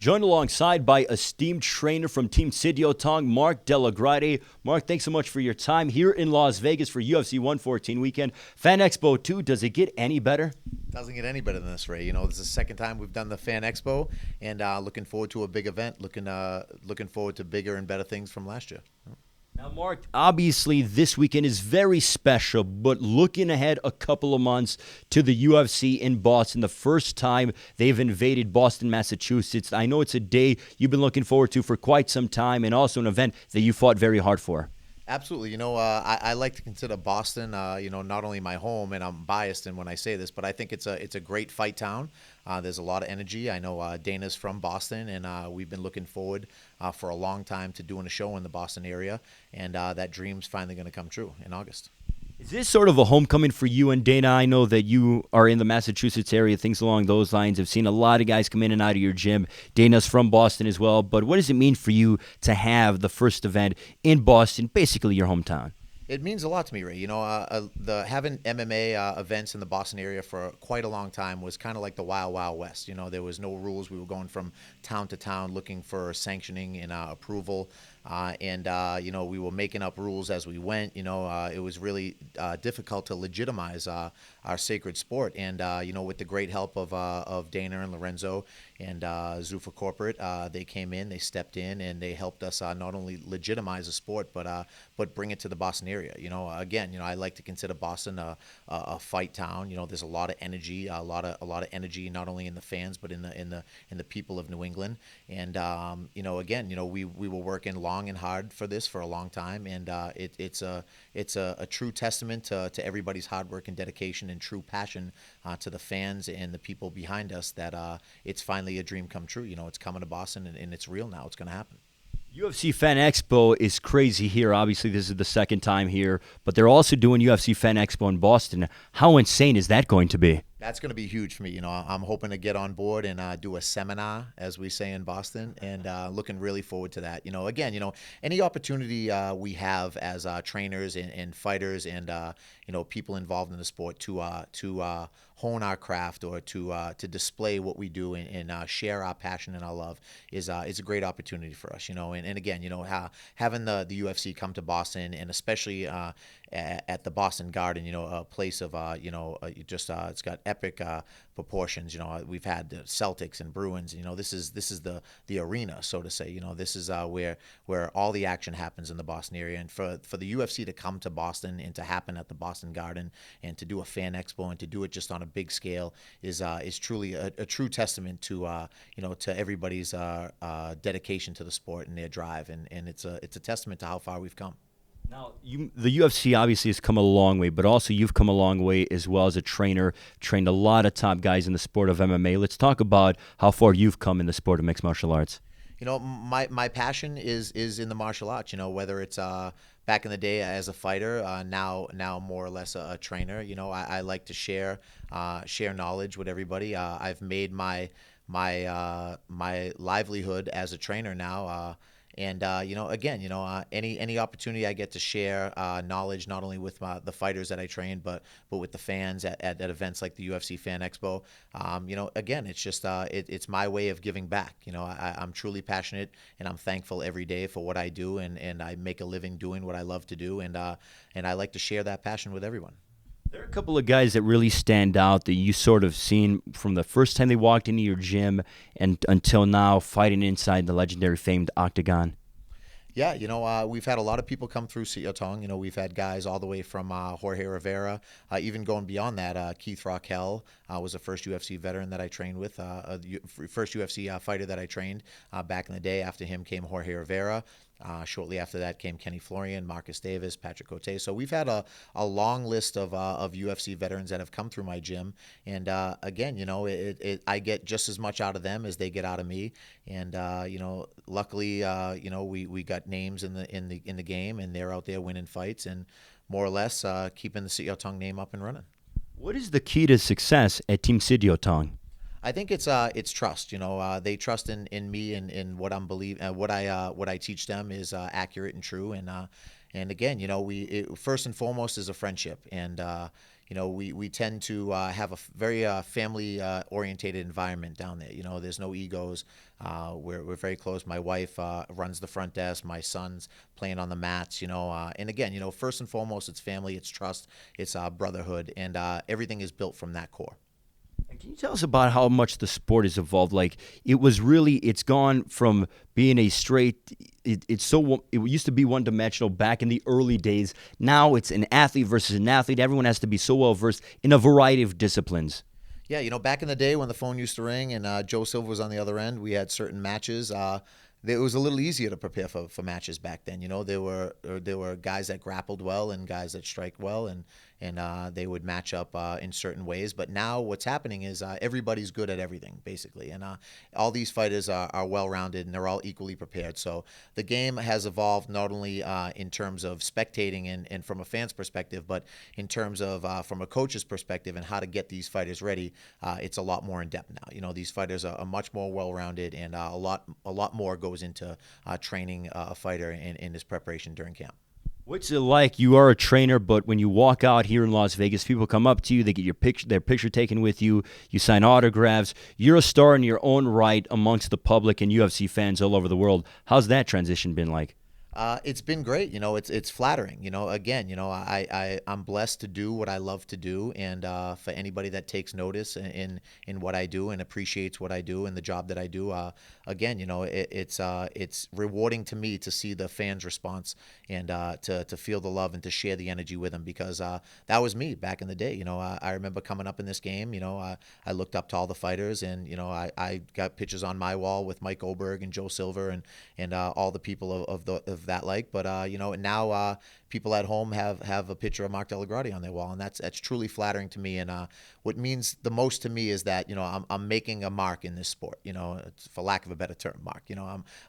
Joined alongside by esteemed trainer from Team Sidiotong, Mark DellaGrotte. Mark, thanks so much for your time here in Las Vegas for UFC 114 weekend. Fan Expo 2, does it get any better? Doesn't get any better than this, Ray. This is the second time we've done the Fan Expo, and looking forward to a big event. Looking forward to bigger and better things from last year. Now, Mark, obviously this weekend is very special, but looking ahead a couple of months to the UFC in Boston, the first time they've invaded Boston, Massachusetts. I know it's a day you've been looking forward to for quite some time, and also an event that you fought very hard for. Absolutely. I like to consider Boston, not only my home, and I'm biased in when I say this, but I think it's a great fight town. There's a lot of energy. I know Dana's from Boston, and we've been looking forward for a long time to doing a show in the Boston area, and that dream's finally going to come true in August. Is this sort of a homecoming for you and Dana? I know that you are in the Massachusetts area, things along those lines. I've seen a lot of guys come in and out of your gym. Dana's from Boston as well. But what does it mean for you to have the first event in Boston, basically your hometown? It means a lot to me, Ray. The having MMA events in the Boston area for quite a long time was kind of like the Wild Wild West. There was no rules. We were going from town to town looking for sanctioning and approval. We were making up rules as we went. It was really difficult to legitimize our sacred sport. And, with the great help of Dana and Lorenzo and Zuffa Corporate, they came in, they stepped in, and they helped us not only legitimize the sport, but bring it to the Boston area. I like to consider Boston a fight town. There's a lot of energy, a lot of energy, not only in the fans, but in the people of New England. And, we were working long and hard for this for a long time, and it's a true testament to everybody's hard work and dedication and true passion to the fans and the people behind us that it's finally a dream come true. It's coming to Boston, and it's real now. It's going to happen. UFC Fan Expo is crazy here. Obviously, this is the second time here, but they're also doing UFC Fan Expo in Boston. How insane is that going to be? That's going to be huge for me. I'm hoping to get on board and do a seminar, as we say in Boston, and looking really forward to that. Any opportunity we have as trainers and fighters and people involved in the sport to hone our craft or to display what we do and share our passion and our love is a great opportunity for us. And again, having the UFC come to Boston, and especially at the Boston Garden, a place of it's got epic proportions. We've had the Celtics and Bruins. This is the arena, so to say. This is where all the action happens in the Boston area. And for the UFC to come to Boston and to happen at the Boston Garden and to do a fan expo and to do it just on a big scale is truly a true testament to to everybody's dedication to the sport and their drive. And it's a testament to how far we've come. Now, the UFC obviously has come a long way, but also you've come a long way as well as a trainer, trained a lot of top guys in the sport of MMA. Let's talk about how far you've come in the sport of mixed martial arts. My passion is in the martial arts, whether it's back in the day as a fighter, now more or less a trainer. I like to share knowledge with everybody. I've made my livelihood as a trainer now. Any opportunity I get to share knowledge, not only with the fighters that I train, but with the fans at events like the UFC Fan Expo. It's just it's my way of giving back. I'm truly passionate, and I'm thankful every day for what I do, and I make a living doing what I love to do, and I like to share that passion with everyone. There are a couple of guys that really stand out that you sort of seen from the first time they walked into your gym and until now fighting inside the legendary famed Octagon. Yeah, we've had a lot of people come through Siotong. We've had guys all the way from Jorge Rivera, even going beyond that. Keith Raquel was the first UFC veteran that I trained with, first UFC fighter that I trained back in the day. After him came Jorge Rivera. Shortly after that came Kenny Florian, Marcus Davis, Patrick Cote. So we've had a long list of UFC veterans that have come through my gym. And again, I get just as much out of them as they get out of me. And luckily, we got names in the game, and they're out there winning fights and more or less keeping the Siotong name up and running. What is the key to success at Team Sidiotong? I think it's trust. They trust in me and what I'm what I teach them is accurate and true. And again, first and foremost is a friendship. And we tend to have a very family orientated environment down there. There's no egos. We're very close. My wife runs the front desk. My son's playing on the mats. And again, first and foremost, it's family, it's trust, it's brotherhood, and everything is built from that core. Can you tell us about how much the sport has evolved? Like, it's gone from being a straight, it used to be one-dimensional back in the early days. Now it's an athlete versus an athlete. Everyone has to be so well-versed in a variety of disciplines. Yeah, back in the day when the phone used to ring and Joe Silva was on the other end, we had certain matches. It was a little easier to prepare for matches back then. There were guys that grappled well and guys that strike well, and they would match up in certain ways. But now what's happening is everybody's good at everything, basically. And all these fighters are well-rounded, and they're all equally prepared. So the game has evolved not only in terms of spectating and from a fan's perspective, but in terms of from a coach's perspective and how to get these fighters ready. It's a lot more in-depth now. These fighters are much more well-rounded, and a lot more goes into training a fighter in his preparation during camp. What's it like? You are a trainer, but when you walk out here in Las Vegas, people come up to you, they get their picture taken with you, you sign autographs. You're a star in your own right amongst the public and UFC fans all over the world. How's that transition been like? It's been great. It's flattering. Again, I'm blessed to do what I love to do, and for anybody that takes notice in what I do and appreciates what I do and the job that I do, again, it's rewarding to me to see the fans' response and to feel the love and to share the energy with them, because that was me back in the day. I remember coming up in this game. I looked up to all the fighters, and I got pictures on my wall with Mike Goldberg and Joe Silver and all the people of that like. But now people at home have a picture of Mark DellaGrotte on their wall, and that's truly flattering to me. And what means the most to me is that I'm making a mark in this sport. For lack of a better term, mark.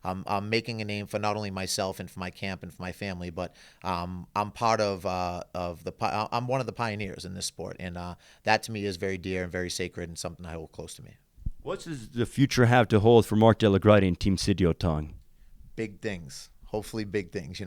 I'm making a name for not only myself and for my camp and for my family, but I'm part of I'm one of the pioneers in this sport, and that to me is very dear and very sacred and something I hold close to me. What does the future have to hold for Mark DellaGrotte and Team Sidio Tong? Big things. Hopefully big things.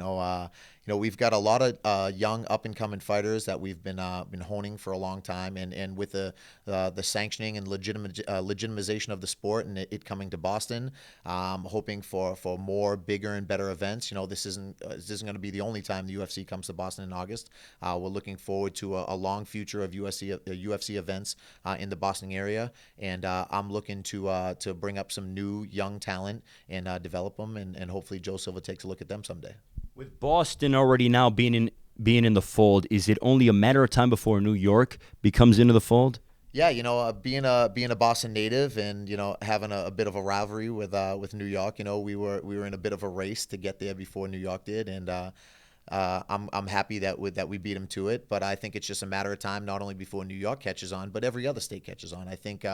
We've got a lot of young up-and-coming fighters that we've been honing for a long time, and with the sanctioning and legitimization of the sport and it coming to Boston, hoping for more bigger and better events. This isn't going to be the only time the UFC comes to Boston in August. We're looking forward to a long future of UFC events in the Boston area, and I'm looking to bring up some new young talent and develop them, and hopefully Joe Silva takes a look at them someday. With Boston already now being in the fold, is it only a matter of time before New York becomes into the fold? Yeah, being a Boston native and having a bit of a rivalry with New York, we were in a bit of a race to get there before New York did, and I'm happy that we beat them to it. But I think it's just a matter of time, not only before New York catches on, but every other state catches on. I think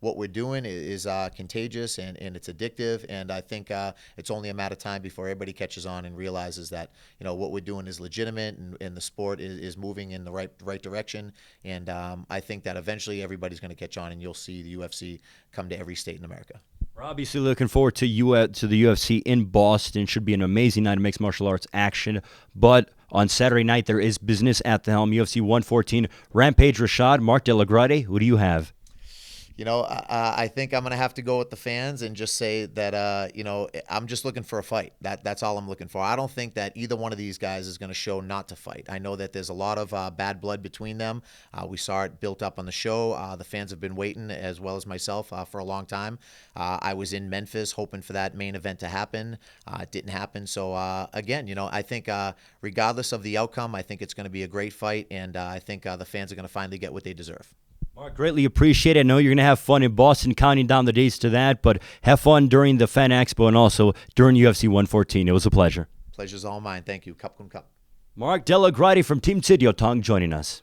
what we're doing is contagious and it's addictive, and I think it's only a matter of time before everybody catches on and realizes that what we're doing is legitimate and the sport is moving in the right direction. And I think that eventually everybody's going to catch on, and you'll see the UFC come to every state in America. We're obviously looking forward to the UFC in Boston. Should be an amazing night of mixed martial arts action. But on Saturday night, there is business at the helm. UFC 114, Rampage Rashad, Mark DellaGrotte. Who do you have? I think I'm going to have to go with the fans and just say that, I'm just looking for a fight. That's all I'm looking for. I don't think that either one of these guys is going to show not to fight. I know that there's a lot of bad blood between them. We saw it built up on the show. The fans have been waiting, as well as myself, for a long time. I was in Memphis hoping for that main event to happen. It didn't happen. So, again, I think regardless of the outcome, I think it's going to be a great fight, and I think the fans are going to finally get what they deserve. Mark, greatly appreciate it. I know you're going to have fun in Boston, counting down the days to that, but have fun during the Fan Expo and also during UFC 114. It was a pleasure. Pleasure's all mine. Thank you. Cup kun cup. Mark DellaGrotte from Team Sidio Tong joining us.